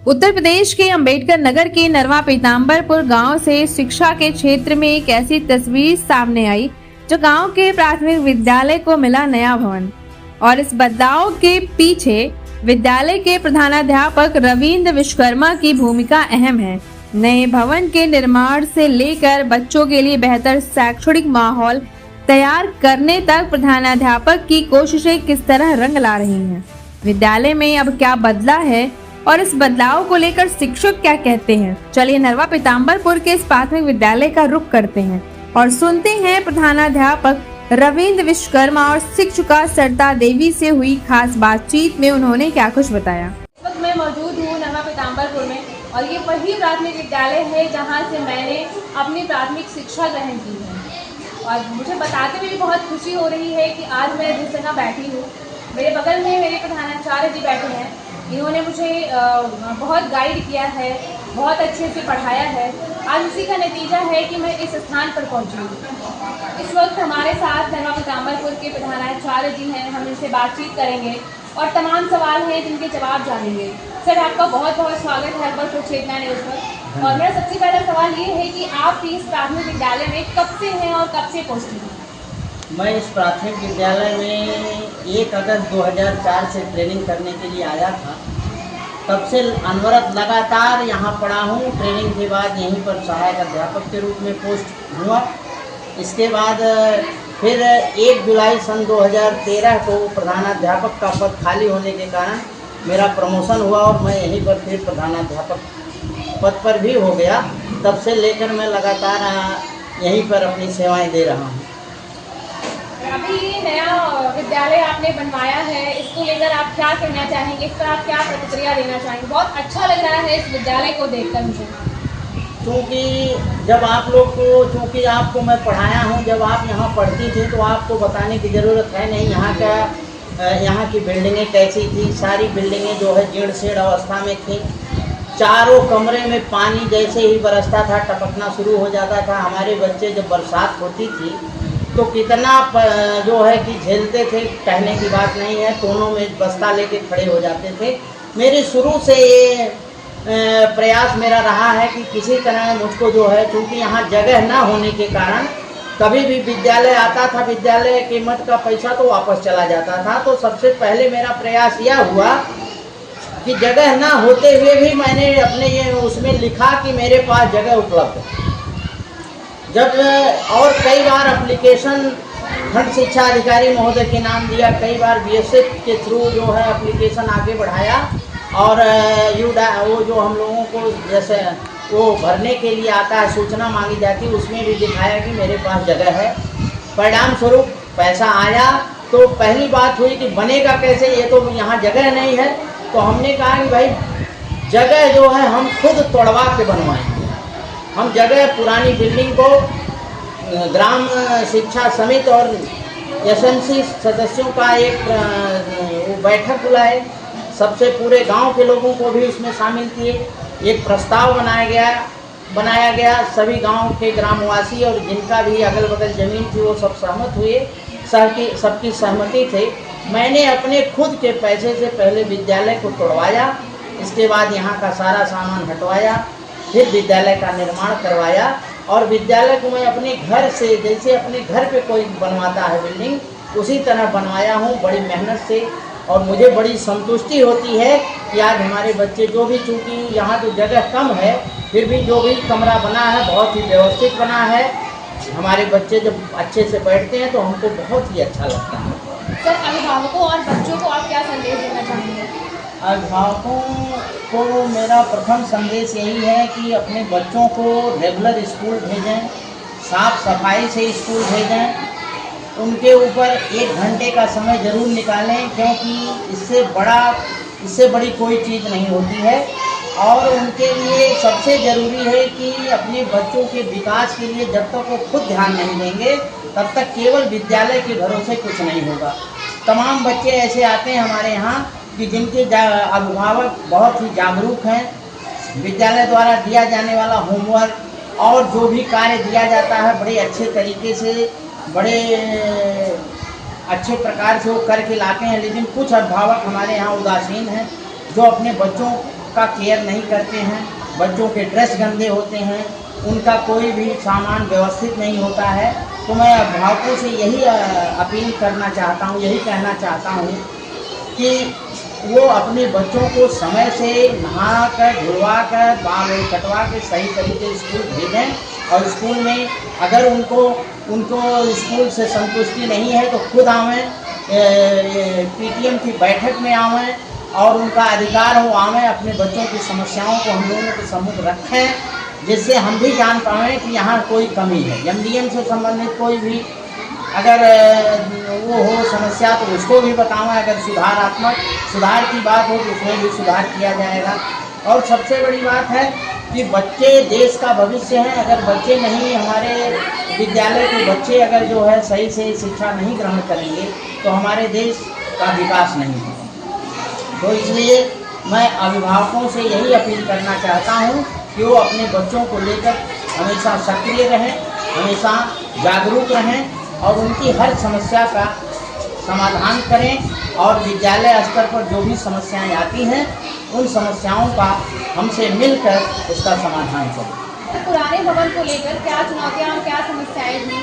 उत्तर प्रदेश के अंबेडकर नगर के नरवा पीताम्बरपुर गांव से शिक्षा के क्षेत्र में एक ऐसी तस्वीर सामने आई जो गांव के प्राथमिक विद्यालय को मिला नया भवन। और इस बदलाव के पीछे विद्यालय के प्रधानाध्यापक रविंद्र विश्वकर्मा की भूमिका अहम है। नए भवन के निर्माण से लेकर बच्चों के लिए बेहतर शैक्षणिक माहौल तैयार करने तक प्रधानाध्यापक की कोशिशें किस तरह रंग ला रही हैं। विद्यालय में अब क्या बदला है और इस बदलाव को लेकर शिक्षक क्या कहते हैं। चलिए नरवा पीताम्बरपुर के इस प्राथमिक विद्यालय का रुख करते हैं और सुनते हैं प्रधानाध्यापक रविंद्र विश्वकर्मा और शिक्षिका सरता देवी से हुई खास बातचीत में उन्होंने क्या कुछ बताया। इस वक्त मैं मौजूद हूँ नरवा पीताम्बरपुर में और ये वही प्राथमिक विद्यालय है जहाँ से मैंने अपनी प्राथमिक शिक्षा ग्रहण की है। और मुझे बताते हुए भी बहुत खुशी हो रही है कि आज मैं जिस जगह बैठी हूँ, मेरे बगल में मेरे प्रधानाचार्य जी बैठे हैं। इन्होंने मुझे बहुत गाइड किया है, बहुत अच्छे से पढ़ाया है। आज उसी का नतीजा है कि मैं इस स्थान पर पहुंची हूँ। इस वक्त हमारे साथ नरवा पीताम्बरपुर के प्रधानाचार्य जी हैं, हम इनसे बातचीत करेंगे और तमाम सवाल हैं जिनके जवाब जानेंगे। सर, आपका बहुत बहुत स्वागत है अकबरपुर क्षेत्र न्यूज़ पर। और मेरा सबसे पहला सवाल ये है कि आप इस प्राथमिक विद्यालय में कब से हैं और कब से पोस्टिंग हैं? मैं इस प्राथमिक विद्यालय में 1 अगस्त 2004 से ट्रेनिंग करने के लिए आया था। तब से अनवरत लगातार यहाँ पढ़ा हूँ। ट्रेनिंग के बाद यहीं पर सहायक अध्यापक के रूप में पोस्ट हुआ। इसके बाद फिर 1 जुलाई सन 2013 को प्रधानाध्यापक का पद खाली होने के कारण मेरा प्रमोशन हुआ और मैं यहीं पर फिर प्रधानाध्यापक पद पर भी हो गया। तब से लेकर मैं लगातार यहीं पर अपनी सेवाएं दे रहा हूँ। अभी नया विद्यालय आपने बनवाया है, इसको लेकर आप क्या कहना चाहेंगे, इस पर आप क्या प्रतिक्रिया देना चाहेंगे? बहुत अच्छा लग रहा है इस विद्यालय को देखकर मुझे। क्योंकि जब आप लोग को, चूँकि आपको मैं पढ़ाया हूँ, जब आप यहाँ पढ़ती थी तो आपको बताने की ज़रूरत है नहीं यहाँ की बिल्डिंगें कैसी थी। सारी बिल्डिंगें जो है जीर्ण शीर्ण अवस्था में थी। चारों कमरे में पानी जैसे ही बरसता था टपकना शुरू हो जाता था। हमारे बच्चे जब बरसात होती थी तो कितना जो है कि झेलते थे, कहने की बात नहीं है। दोनों में बस्ता लेके खड़े हो जाते थे। मेरे शुरू से ये प्रयास मेरा रहा है कि किसी तरह मुझको जो है, क्योंकि यहाँ जगह ना होने के कारण कभी भी विद्यालय आता था, विद्यालय के मद का पैसा तो वापस चला जाता था। तो सबसे पहले मेरा प्रयास यह हुआ कि जगह ना होते हुए भी मैंने अपने ये उसमें लिखा कि मेरे पास जगह उपलब्ध है। जब और कई बार एप्लीकेशन खंड शिक्षा अधिकारी महोदय के नाम दिया, कई बार बीएसएफ के थ्रू जो है एप्लीकेशन आगे बढ़ाया और वो जो हम लोगों को जैसे वो भरने के लिए आता है, सूचना मांगी जाती है, उसमें भी दिखाया कि मेरे पास जगह है। परिणाम स्वरूप पैसा आया तो पहली बात हुई कि बनेगा कैसे, ये तो यहाँ जगह नहीं है। तो हमने कहा कि भाई जगह जो है हम खुद तोड़वा के बनवाएंगे। हम जगह पुरानी बिल्डिंग को ग्राम शिक्षा समिति और एसएमसी सदस्यों का एक बैठक बुलाए, सबसे पूरे गांव के लोगों को भी उसमें शामिल किए। एक प्रस्ताव बनाया गया। सभी गांव के ग्रामवासी और जिनका भी अगल बगल ज़मीन थी वो सब सहमत हुए, सबकी सहमति थी। मैंने अपने खुद के पैसे से पहले विद्यालय को तोड़वाया, इसके बाद यहाँ का सारा सामान हटवाया, फिर विद्यालय का निर्माण करवाया। और विद्यालय को मैं अपने घर से, जैसे अपने घर पे कोई बनवाता है बिल्डिंग, उसी तरह बनवाया हूँ बड़ी मेहनत से। और मुझे बड़ी संतुष्टि होती है कि आज हमारे बच्चे जो भी, चूँकि यहाँ तो जगह कम है, फिर भी जो भी कमरा बना है बहुत ही व्यवस्थित बना है। हमारे बच्चे जब अच्छे से बैठते हैं तो हमको बहुत ही अच्छा लगता है। सर, अभिभावकों और बच्चों को आप क्या संदेश देना चाहेंगे? अभिभावकों को मेरा प्रथम संदेश यही है कि अपने बच्चों को रेगुलर स्कूल भेजें, साफ सफाई से स्कूल भेजें। उनके ऊपर 1 घंटे का समय ज़रूर निकालें, क्योंकि इससे बड़ी कोई चीज़ नहीं होती है। और उनके लिए सबसे ज़रूरी है कि अपने बच्चों के विकास के लिए जब तक वो खुद ध्यान नहीं देंगे तब तक केवल विद्यालय के भरोसे कुछ नहीं होगा। तमाम बच्चे ऐसे आते हैं हमारे यहाँ कि जिनके अभिभावक बहुत ही जागरूक हैं। विद्यालय द्वारा दिया जाने वाला होमवर्क और जो भी कार्य दिया जाता है बड़े अच्छे तरीके से, बड़े अच्छे प्रकार से वो करके लाते हैं। लेकिन कुछ अभिभावक हमारे यहाँ उदासीन हैं जो अपने बच्चों का केयर नहीं करते हैं, बच्चों के ड्रेस गंदे होते हैं, उनका कोई भी सामान व्यवस्थित नहीं होता है। तो मैं अभिभावकों से यही अपील करना चाहता हूँ, यही कहना चाहता हूँ कि वो अपने बच्चों को समय से नहा कर, धुलवा कर, बाल कटवा के सही तरीके से स्कूल भेजें। और स्कूल में अगर उनको स्कूल से संतुष्टि नहीं है तो खुद आवें, पीटीएम की बैठक में आवें और उनका अधिकार हो आवें, अपने बच्चों की समस्याओं को हम लोगों के सम्मुख रखें, जिससे हम भी जान पाएँ कि यहाँ कोई कमी है। एमडीएम से संबंधित कोई भी अगर वो हो समस्या तो उसको भी बताएं, अगर सुधार की बात हो तो उसमें भी सुधार किया जाएगा। और सबसे बड़ी बात है कि बच्चे देश का भविष्य हैं। अगर बच्चे नहीं, हमारे विद्यालय के बच्चे अगर जो है सही से शिक्षा नहीं ग्रहण करेंगे तो हमारे देश का विकास नहीं होगा। तो इसलिए मैं अभिभावकों से यही अपील करना चाहता हूँ कि वो अपने बच्चों को लेकर हमेशा सक्रिय रहें, हमेशा जागरूक रहें और उनकी हर समस्या का समाधान करें। और विद्यालय स्तर पर जो भी समस्याएं आती हैं उन समस्याओं का हमसे मिलकर उसका समाधान करें। पुराने भवन को लेकर क्या चुनौतियाँ और क्या समस्याएं थी?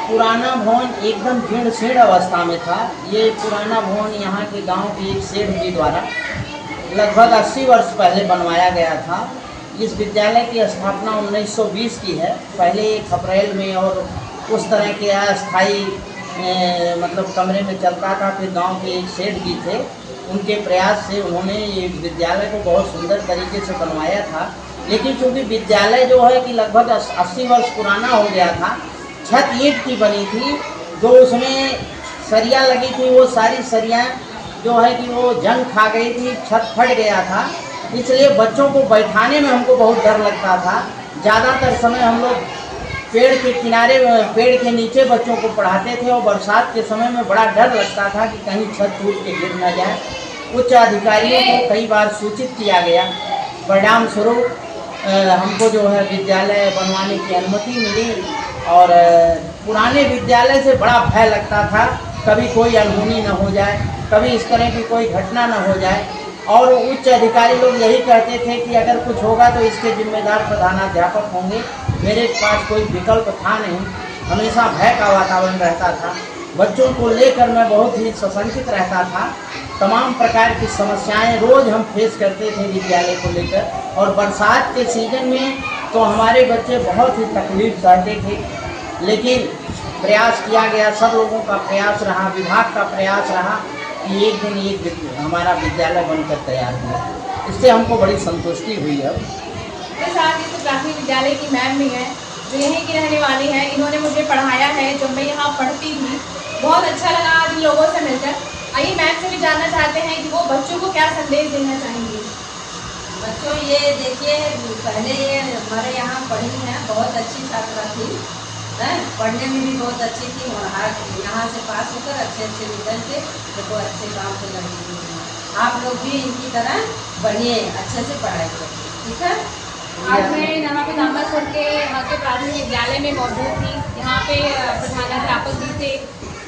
पुराना भवन एकदम जीर्ण शीर्ण अवस्था में था। ये पुराना भवन यहाँ के गांव के एक सेठ जी द्वारा लगभग 80 वर्ष पहले बनवाया गया था। इस विद्यालय की स्थापना 1920 की है। पहले 1 अप्रैल में और उस तरह के अस्थायी मतलब कमरे में चलता था। फिर गांव के एक सेठ जी थे, उनके प्रयास से उन्होंने ये विद्यालय को बहुत सुंदर तरीके से बनवाया था। लेकिन चूँकि विद्यालय जो है कि लगभग 80 वर्ष पुराना हो गया था, छत ईंट की बनी थी, जो उसमें सरिया लगी थी, वो सारी सरिया जो है कि वो जंग खा गई थी, छत फट गया था। इसलिए बच्चों को बैठाने में हमको बहुत डर लगता था। ज़्यादातर समय हम लोग पेड़ के किनारे, पेड़ के नीचे बच्चों को पढ़ाते थे और बरसात के समय में बड़ा डर लगता था कि कहीं छत टूट के गिर न जाए। उच्च अधिकारियों को कई बार सूचित किया गया, परिणाम स्वरूप हमको जो है विद्यालय बनवाने की अनुमति मिली। और पुराने विद्यालय से बड़ा भय लगता था, कभी कोई अनहोनी न हो जाए, कभी इस तरह की कोई घटना न हो जाए। और उच्च अधिकारी लोग यही कहते थे कि अगर कुछ होगा तो इसके जिम्मेदार प्रधानाध्यापक होंगे। मेरे पास कोई विकल्प था नहीं, हमेशा भय का वातावरण रहता था। बच्चों को लेकर मैं बहुत ही सशंकित रहता था। तमाम प्रकार की समस्याएं रोज़ हम फेस करते थे विद्यालय को लेकर। और बरसात के सीजन में तो हमारे बच्चे बहुत ही तकलीफ सहते थे। लेकिन प्रयास किया गया, सब लोगों का प्रयास रहा, विभाग का प्रयास रहा कि एक दिन ये हमारा विद्यालय बनकर तैयार हुआ। इससे हमको बड़ी संतुष्टि हुई। अब मेरे साथ इस प्राथमिक विद्यालय की मैम भी हैं, जो यहीं की रहने वाली हैं। इन्होंने मुझे पढ़ाया है जब मैं यहाँ पढ़ती थी। बहुत अच्छा लगा आज इन लोगों से मिलकर। आइए मैम से भी जानना चाहते हैं कि वो बच्चों को क्या संदेश देना चाहेंगी। बच्चों ये देखिए, पहले ये हमारे यहाँ पढ़ी हैं, बहुत अच्छी छात्रा थी, पढ़ने में भी बहुत अच्छी थी। और यहाँ से पास होकर अच्छे रिजल्ट से देखो अच्छे काम से लगी हुई हैं। आप लोग भी इनकी तरह बनिए, अच्छे से पढ़ाई करिए, ठीक है। आज मैं नवा पीताम्बरपुर के यहाँ के प्राथमिक विद्यालय में मौजूद थी। यहाँ पे प्रधानाध्यापक जी थे,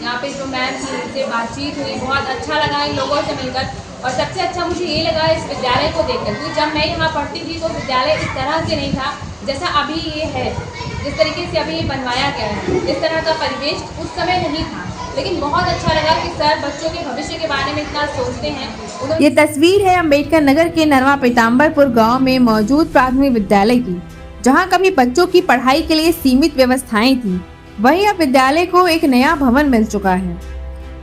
यहाँ पे जो मैम थी उनसे बातचीत हुई। बहुत अच्छा लगा इन लोगों से मिलकर। और सबसे अच्छा मुझे ये लगा इस विद्यालय को देखकर, क्योंकि जब मैं यहाँ पढ़ती थी तो विद्यालय इस तरह से नहीं था जैसा अभी ये है। जिस तरीके से अभी ये बनवाया गया है, इस तरह का परिवेश उस समय नहीं था। लेकिन बहुत अच्छा लगा कि सर बच्चों के भविष्य के बारे में इतना सोचते हैं। ये तस्वीर है अम्बेडकर नगर के नरवा पीताम्बरपुर गांव में मौजूद प्राथमिक विद्यालय की, जहां कभी बच्चों की पढ़ाई के लिए सीमित व्यवस्थाएं थी। वहीं अब विद्यालय को एक नया भवन मिल चुका है।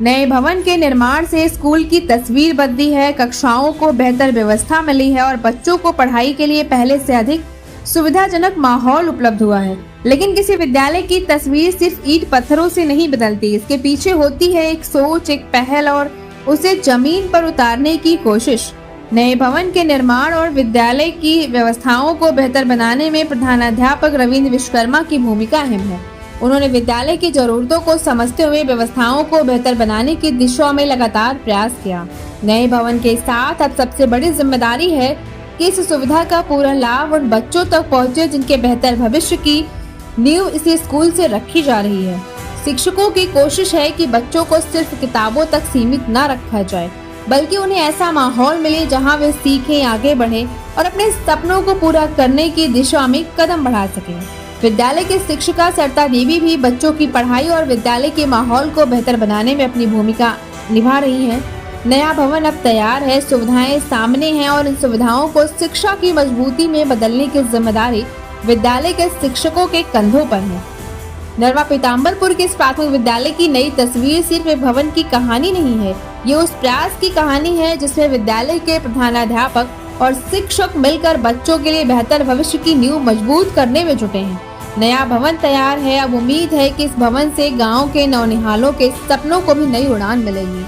नए भवन के निर्माण से स्कूल की तस्वीर बदली है, कक्षाओं को बेहतर व्यवस्था मिली है और बच्चों को पढ़ाई के लिए पहले से अधिक सुविधाजनक माहौल उपलब्ध हुआ है। लेकिन किसी विद्यालय की तस्वीर सिर्फ ईंट पत्थरों से नहीं बदलती, इसके पीछे होती है एक सोच, एक पहल और उसे जमीन पर उतारने की कोशिश। नए भवन के निर्माण और विद्यालय की व्यवस्थाओं को बेहतर बनाने में प्रधानाध्यापक रविंद्र विश्वकर्मा की भूमिका अहम है। उन्होंने विद्यालय की जरूरतों को समझते हुए व्यवस्थाओं को बेहतर बनाने की दिशा में लगातार प्रयास किया। नए भवन के साथ अब सबसे बड़ी जिम्मेदारी है कि इस सुविधा का पूरा लाभ उन बच्चों तक पहुंचे जिनके बेहतर भविष्य की नींव इसी स्कूल से रखी जा रही है। शिक्षकों की कोशिश है कि बच्चों को सिर्फ किताबों तक सीमित न रखा जाए, बल्कि उन्हें ऐसा माहौल मिले जहां वे सीखें, आगे बढ़ें और अपने सपनों को पूरा करने की दिशा में कदम बढ़ा सकें। विद्यालय की शिक्षिका सरिता देवी भी बच्चों की पढ़ाई और विद्यालय के माहौल को बेहतर बनाने में अपनी भूमिका निभा रही हैं। नया भवन अब तैयार है, सुविधाएं सामने हैं और इन सुविधाओं को शिक्षा की मजबूती में बदलने की जिम्मेदारी विद्यालय के शिक्षकों के कंधों पर है। नरवा पीताम्बरपुर के इस प्राथमिक विद्यालय की नई तस्वीर सिर्फ एक भवन की कहानी नहीं है, ये उस प्रयास की कहानी है जिसमें विद्यालय के प्रधानाध्यापक और शिक्षक मिलकर बच्चों के लिए बेहतर भविष्य की नींव मजबूत करने में जुटे हैं। नया भवन तैयार है, अब उम्मीद है कि इस भवन से गांव के नौनिहालों के सपनों को भी नई उड़ान मिलेगी।